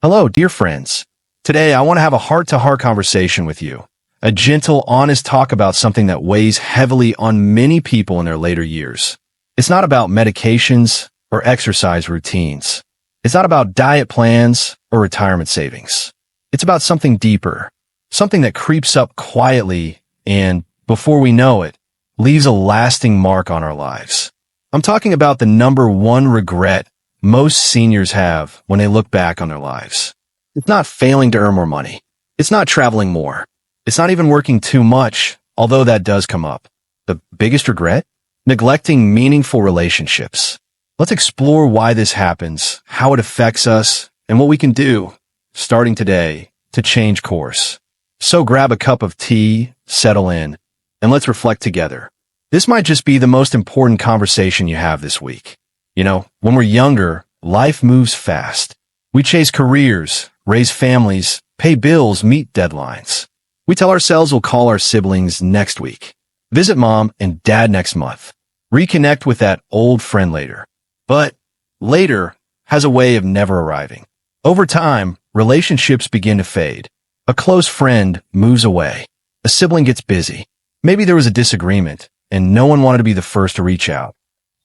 Hello, dear friends. Today, I want to have a heart-to-heart conversation with you. A gentle, honest talk about something that weighs heavily on many people in their later years. It's not about medications or exercise routines. It's not about diet plans or retirement savings. It's about something deeper, something that creeps up quietly and, before we know it, leaves a lasting mark on our lives. I'm talking about the number one regret most seniors have when they look back on their lives. It's not failing to earn more money. It's not traveling more. It's not even working too much, although that does come up. The biggest regret? Neglecting meaningful relationships. Let's explore why this happens, how it affects us, and what we can do, starting today, to change course. So grab a cup of tea, settle in, and let's reflect together. This might just be the most important conversation you have this week. You know, when we're younger, life moves fast. We chase careers, raise families, pay bills, meet deadlines. We tell ourselves we'll call our siblings next week, visit mom and dad next month, reconnect with that old friend later. But later has a way of never arriving. Over time, relationships begin to fade. A close friend moves away. A sibling gets busy. Maybe there was a disagreement, and no one wanted to be the first to reach out.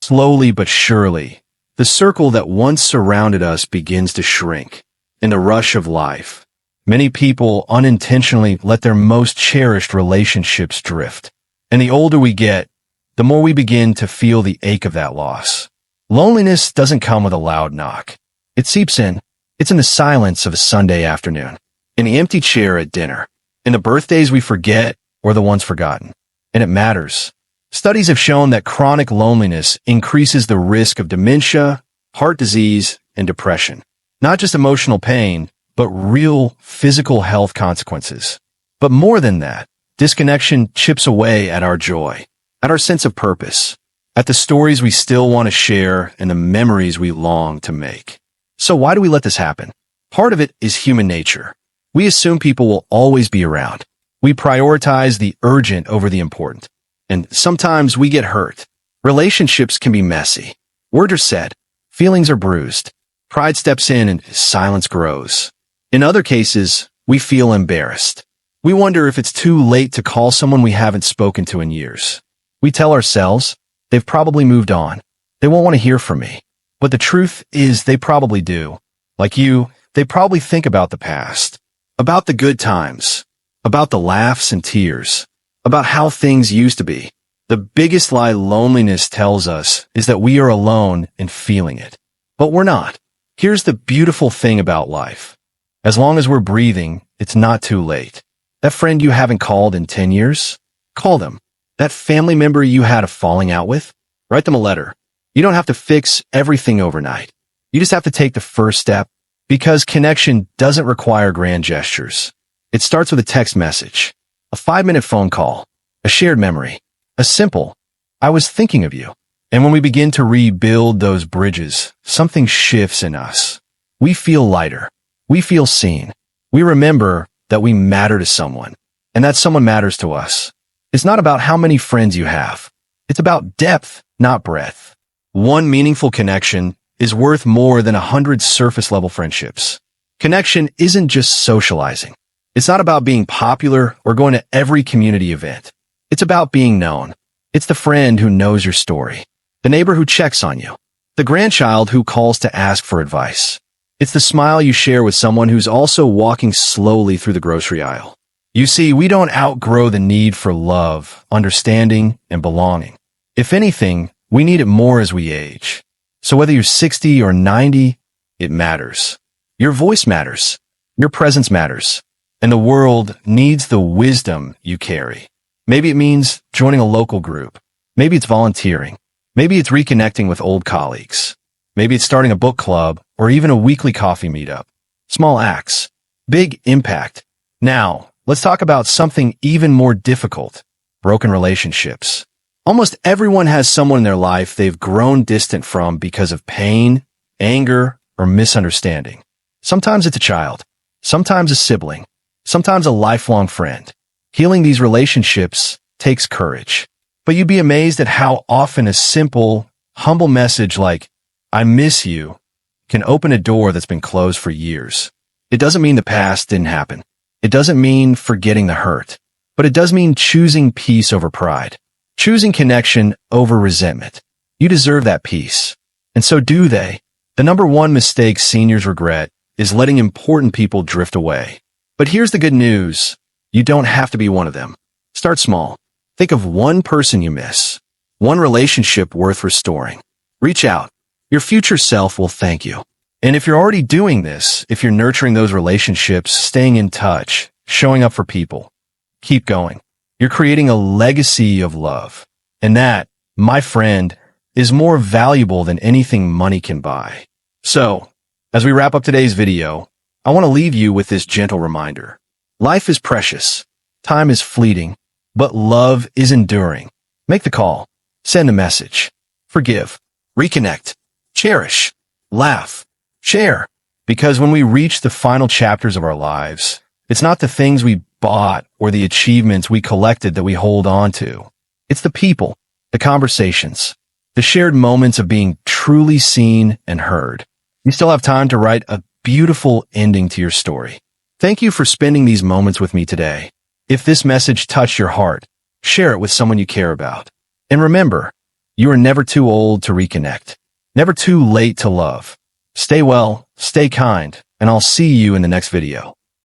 Slowly but surely, the circle that once surrounded us begins to shrink. In the rush of life, many people unintentionally let their most cherished relationships drift. And the older we get, the more we begin to feel the ache of that loss. Loneliness doesn't come with a loud knock. It seeps in. It's in the silence of a Sunday afternoon, in the empty chair at dinner, in the birthdays we forget or the ones forgotten. And it matters. Studies have shown that chronic loneliness increases the risk of dementia, heart disease, and depression. Not just emotional pain, but real physical health consequences. But more than that, disconnection chips away at our joy, at our sense of purpose, at the stories we still want to share and the memories we long to make. So why do we let this happen? Part of it is human nature. We assume people will always be around. We prioritize the urgent over the important. And sometimes we get hurt. Relationships can be messy. Words are said. Feelings are bruised. Pride steps in and silence grows. In other cases, we feel embarrassed. We wonder if it's too late to call someone we haven't spoken to in years. We tell ourselves, they've probably moved on. They won't want to hear from me. But the truth is they probably do. Like you, they probably think about the past, about the good times, about the laughs and tears, about how things used to be. The biggest lie loneliness tells us is that we are alone in feeling it. But we're not. Here's the beautiful thing about life. As long as we're breathing, it's not too late. That friend you haven't called in 10 years? Call them. That family member you had a falling out with? Write them a letter. You don't have to fix everything overnight. You just have to take the first step, because connection doesn't require grand gestures. It starts with a text message, a 5-minute phone call, a shared memory, a simple, I was thinking of you. And when we begin to rebuild those bridges, something shifts in us. We feel lighter. We feel seen. We remember that we matter to someone, and that someone matters to us. It's not about how many friends you have. It's about depth, not breadth. One meaningful connection is worth more than 100 surface-level friendships. Connection isn't just socializing. It's not about being popular or going to every community event. It's about being known. It's the friend who knows your story, the neighbor who checks on you, the grandchild who calls to ask for advice. It's the smile you share with someone who's also walking slowly through the grocery aisle. You see, we don't outgrow the need for love, understanding, and belonging. If anything, we need it more as we age. So whether you're 60 or 90, it matters. Your voice matters. Your presence matters. And the world needs the wisdom you carry. Maybe it means joining a local group. Maybe it's volunteering. Maybe it's reconnecting with old colleagues. Maybe it's starting a book club or even a weekly coffee meetup. Small acts, big impact. Now, let's talk about something even more difficult, broken relationships. Almost everyone has someone in their life they've grown distant from because of pain, anger, or misunderstanding. Sometimes it's a child, sometimes a sibling, sometimes a lifelong friend. Healing these relationships takes courage. But you'd be amazed at how often a simple, humble message like, I miss you, can open a door that's been closed for years. It doesn't mean the past didn't happen. It doesn't mean forgetting the hurt. But it does mean choosing peace over pride. Choosing connection over resentment. You deserve that peace. And so do they. The number one mistake seniors regret is letting important people drift away. But here's the good news. You don't have to be one of them. Start small. Think of one person you miss. One relationship worth restoring. Reach out. Your future self will thank you. And if you're already doing this, if you're nurturing those relationships, staying in touch, showing up for people, keep going. You're creating a legacy of love. And that, my friend, is more valuable than anything money can buy. So, as we wrap up today's video, I want to leave you with this gentle reminder. Life is precious. Time is fleeting. But love is enduring. Make the call. Send a message. Forgive. Reconnect. Cherish. Laugh. Share. Because when we reach the final chapters of our lives, it's not the things we bought or the achievements we collected that we hold on to. It's the people, the conversations, the shared moments of being truly seen and heard. You still have time to write a beautiful ending to your story. Thank you for spending these moments with me today. If this message touched your heart, share it with someone you care about. And remember, you are never too old to reconnect, never too late to love. Stay well, stay kind, and I'll see you in the next video.